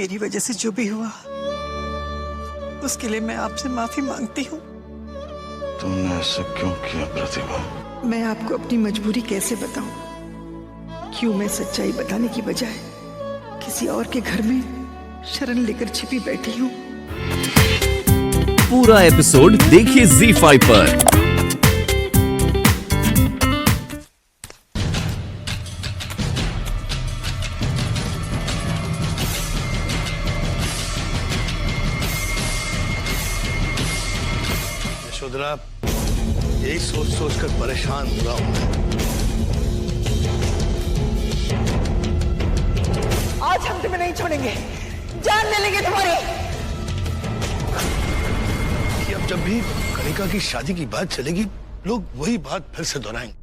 मेरी वजह से जो भी हुआ उसके लिए मैं आपसे माफी मांगती हूँ। तुमने ऐसा क्यों किया प्रतिभा? मैं आपको अपनी मजबूरी कैसे बताऊं? क्यों मैं सच्चाई बताने की बजाय किसी और के घर में शरण लेकर छिपी बैठी हूँ। पूरा एपिसोड देखिए ZEE5 पर। यशोधरा, यही सोच सोच कर परेशान हो रहा हूं। आज हम तुम्हें नहीं छोड़ेंगे, जान ले लेंगे तुम्हारी। अब जब भी कनिका की शादी की बात चलेगी, लोग वही बात फिर से दोहराएंगे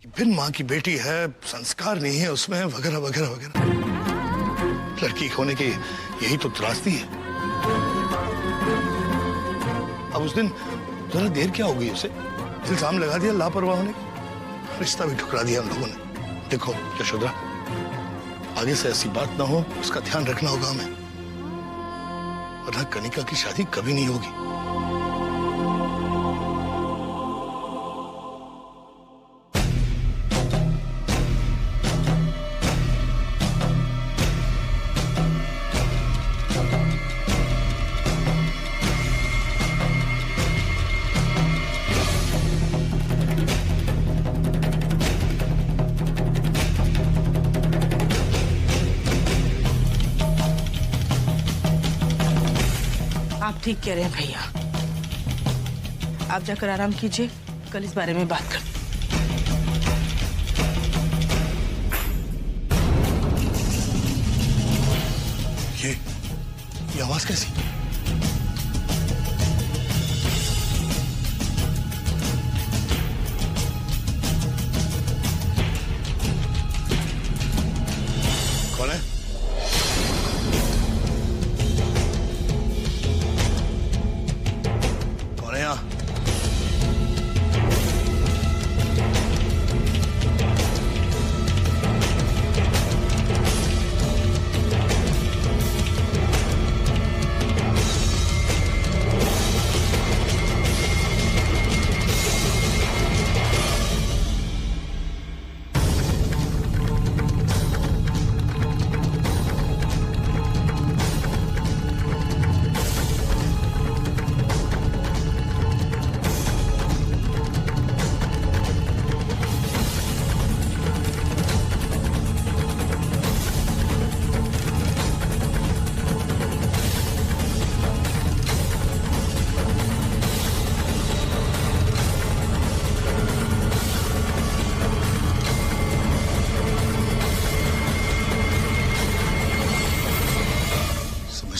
कि बिन मां की बेटी है, संस्कार नहीं है उसमें, वगैरह वगैरह वगैरह। लड़की होने की यही तो त्रासदी है। अब उस दिन जरा देर क्या हो गई, उसे इल्जाम लगा दिया लापरवाह होने का, रिश्ता भी ठुकरा दिया हम लोगों ने। देखो यशोधरा, आगे से ऐसी बात ना हो, उसका ध्यान रखना होगा हमें, वरना कनिका की शादी कभी नहीं होगी। आप ठीक कह रहे हैं भैया, आप जाकर आराम कीजिए, कल इस बारे में बात करते। ये आवाज कैसी? कौन है? कौन है यहाँ?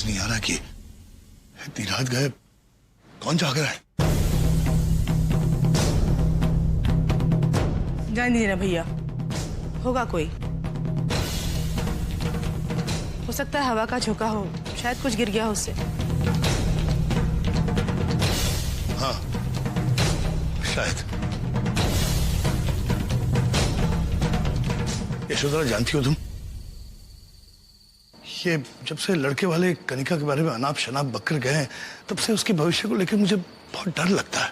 नहीं आ रहा कि इतनी रात गए कौन जाग रहा है? जान दीजिए ना भैया, होगा कोई, हो सकता है हवा का झोंका हो, शायद कुछ गिर गया हो उससे। हाँ शायद। यशोधरा, जानती हो तुम, ये जब से लड़के वाले कनिका के बारे में अनाप शनाप बकर गए हैं, तब से उसके भविष्य को लेकर मुझे बहुत डर लगता है।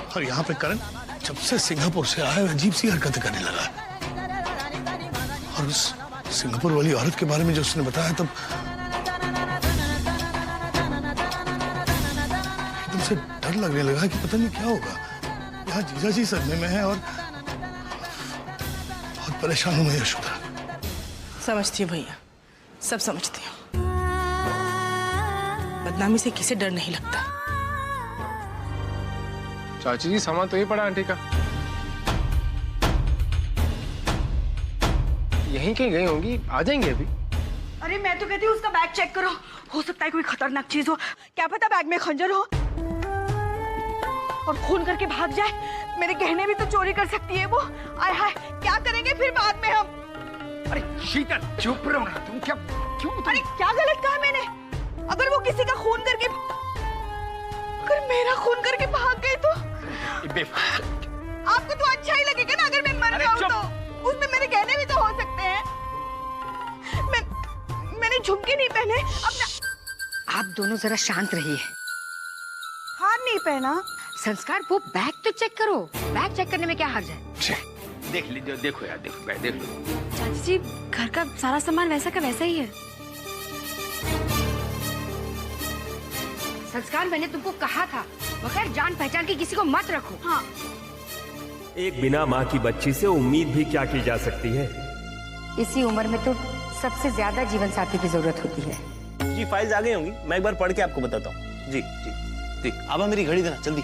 और यहाँ पे करण जब से सिंगापुर से आया है, अजीब सी हरकतें करने लगा है। और उस सिंगापुर वाली औरत के बारे में जो उसने बताया, तब एकदम से डर लगने लगा कि पता नहीं क्या होगा। यहाँ जीजा जी सदमे में है और बहुत परेशान हूं मैं यशोधरा। समझती हूँ भैया, सब समझती हूँ। बदनामी से किसे डर नहीं लगता। चाची जी, सामान तो ये पड़ा आंटी का, यहीं कहीं गई होंगी, आ जाएंगे अभी। अरे मैं तो कहती हूँ उसका बैग चेक करो, हो सकता है कोई खतरनाक चीज हो, क्या पता बैग में खंजर हो और खून करके भाग जाए। मेरे गहने भी तो चोरी कर सकती है वो। आय हाय, क्या करेंगे फिर बाद में हम? अरे शीतल, चुप रहो ना तुम। क्या क्यों तुम? अरे क्या गलत कहा मैंने? अगर वो किसी का खून करके, अगर मेरा खून करके भाग गई तो आपको तो अच्छा ही लगेगा ना अगर मैं मर जाऊं तो। उसमें मेरे गहने भी तो हो सकते हैं। झुमके नहीं पहने, अपना आप दोनों जरा शांत रहिए। हार नहीं पहना। संस्कार, वो बैग तो चेक करो। बैग चेक करने में क्या हर्ज है? देख लीजिए, देखो यार, देखो बैग देख लो। चाची जी, घर का सारा सामान वैसा का वैसा ही है। संस्कार, मैंने तुमको कहा था बगैर जान पहचान के किसी को मत रखो। हाँ, एक बिना माँ की बच्ची से उम्मीद भी क्या की जा सकती है। इसी उम्र में तो सबसे ज्यादा जीवन साथी की जरूरत होती है। जी फाइल्स आ गई होंगी, मैं एक बार पढ़ के आपको बताता हूँ। जी जी जी। आभा मेरी घड़ी देना जल्दी।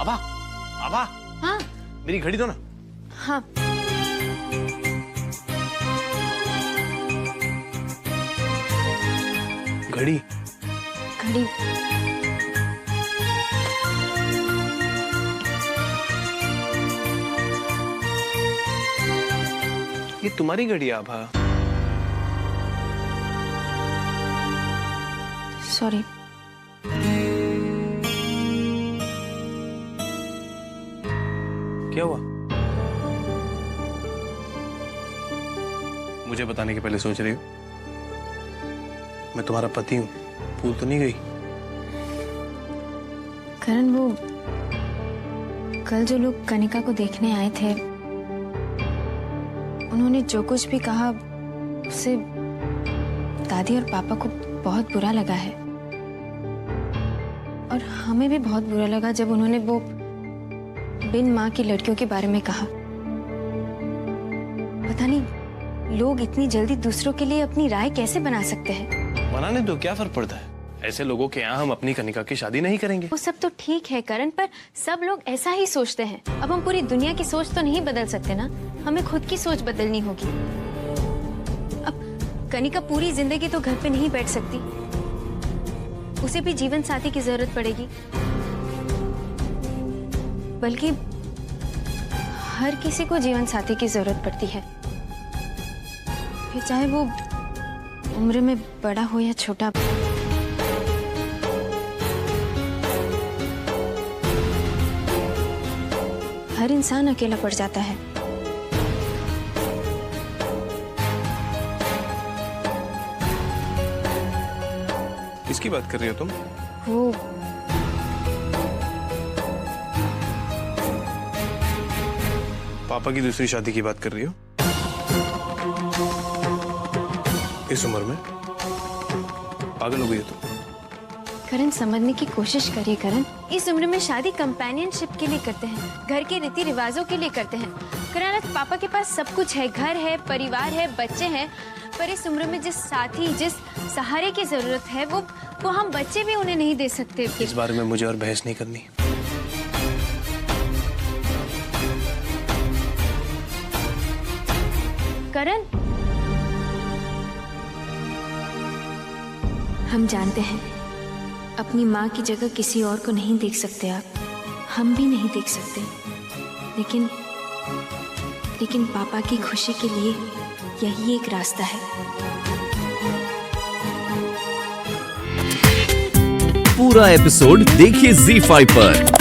आभा, आभा। हाँ मेरी घड़ी दो ना। हाँ। घड़ी घड़ी ये तुम्हारी घड़ी है आभा। सॉरी। क्या हुआ? मुझे बताने के पहले सोच रही हो मैं तुम्हारा पति हूँ, भूल तो नहीं गई? करण, वो कल जो लोग कनिका को देखने आए थे, उन्होंने जो कुछ भी कहा उससे दादी और पापा को बहुत बुरा लगा है। और हमें भी बहुत बुरा लगा जब उन्होंने वो बिन माँ की लड़कियों के बारे में कहा। पता नहीं लोग इतनी जल्दी दूसरों के लिए अपनी राय कैसे बना सकते हैं। बनाने दो, क्या फर्क पड़ता है? ऐसे लोगों के यहाँ हम अपनी कनिका की शादी नहीं करेंगे। वो सब तो ठीक है करण, पर सब लोग ऐसा ही सोचते हैं। अब हम पूरी दुनिया की सोच तो नहीं बदल सकते ना, हमें खुद की सोच बदलनी होगी। अब कनिका पूरी जिंदगी तो घर पे नहीं बैठ सकती, उसे भी जीवन साथी की जरूरत पड़ेगी। बल्कि हर किसी को जीवन साथी की जरूरत पड़ती है, फिर चाहे वो उम्र में बड़ा हो या छोटा। हर इंसान अकेला पड़ जाता है। किसकी बात कर रही हो तुम? वो पापा की दूसरी शादी की बात कर रही हो? इस उम्र में पागल हो गई हो तुम। करण, समझने की कोशिश करिए करण। इस उम्र में शादी कंपेनियनशिप के लिए करते हैं, घर के रीति रिवाजों के लिए करते हैं। करण, आज पापा के पास सब कुछ है, घर है, परिवार है, बच्चे हैं, पर इस उम्र में जिस साथी, जिस सहारे की जरूरत है वो हम बच्चे भी उन्हें नहीं दे सकते। इस बारे में मुझे और बहस नहीं करनी। करण, हम जानते हैं अपनी माँ की जगह किसी और को नहीं देख सकते आप, हम भी नहीं देख सकते, लेकिन पापा की खुशी के लिए यही एक रास्ता है। पूरा एपिसोड देखिए ZEE5 पर।